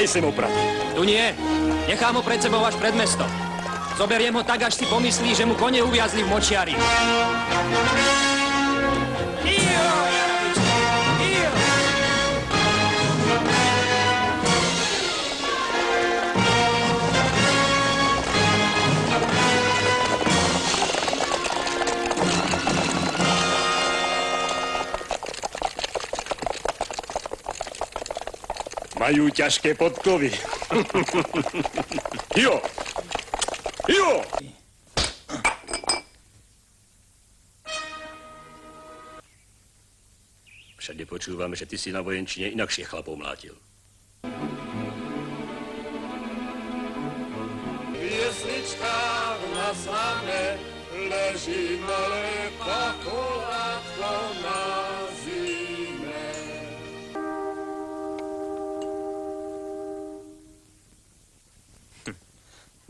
Daj sem opraty. Tu nie. Nechám ho pred sebou až pred mesto. Zoberiem ho tak, až si pomyslí, že mu kone uviazli v močiari. Majú ťažké podkovy. Jo! Jo! Všade počúvame, že ty si na vojenčine inakšie chlapov mlátil. Jeslička na slame leží malé pakolátko na zime.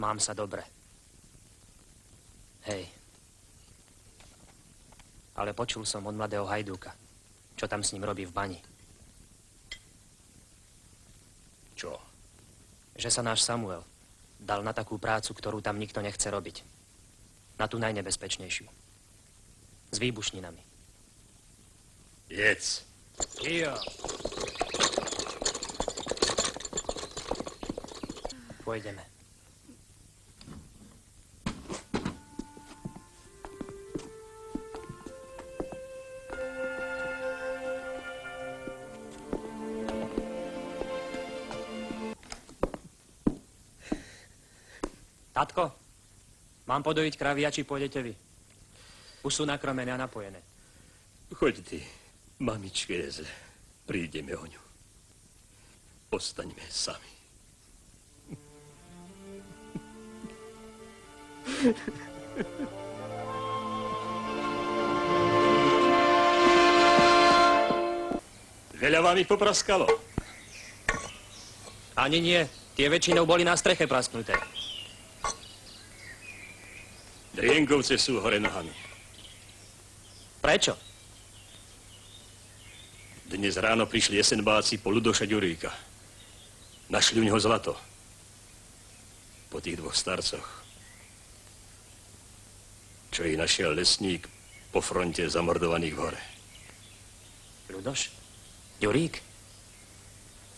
Mám sa dobre. Hej. Ale počul som od mladého hajdúka, čo tam s ním robí v bani. Čo? Že sa náš Samuel dal na takú prácu, ktorú tam nikto nechce robiť. Na tú najnebezpečnejšiu. S výbušninami. Jedz. Jo. Pôjdeme. Tatko, mám podojiť kravy, či pôjdete vy? Už sú nakromené a napojené. Choď ty, mamičke je zle. Prídeme o ňu. Ostaňme sami. Veľa vám ich popraskalo? Ani nie. Tie väčšinou boli na streche prasknuté. Drienkovce sú hore nohami. Prečo? Dnes ráno prišli jesenbáci po Ľudoša Ďuríka. Našli u neho zlato. Po tých dvoch starcoch. Čo ich našiel lesník po fronte zamordovaných v hore. Ľudoš? Ďurík?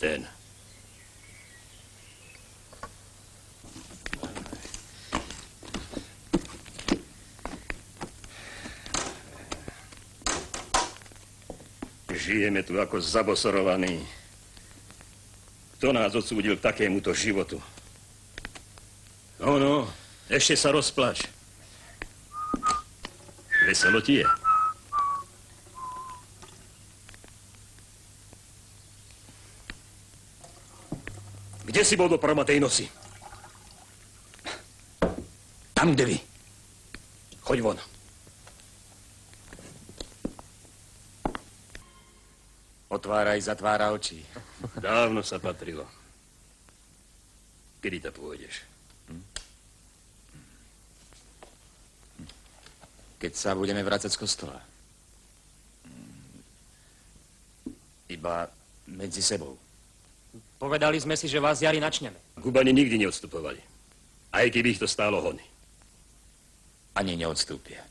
Ten. Žijeme tu ako zabosorovaní. Kto nás odsúdil k takémuto životu? No, ešte sa rozplač. Veselo ti je. Kde si bol do promatej noci? Tam, kde vy. Choď von. Otváraj, zatvára oči. Dávno sa patrilo. Kedy to pôjdeš? Keď sa budeme vrácať z kostola. Iba medzi sebou. Povedali sme si, že vás jari načneme. Kubani nikdy neodstupovali. Aj keby ich to stálo hony. Ani neodstúpia.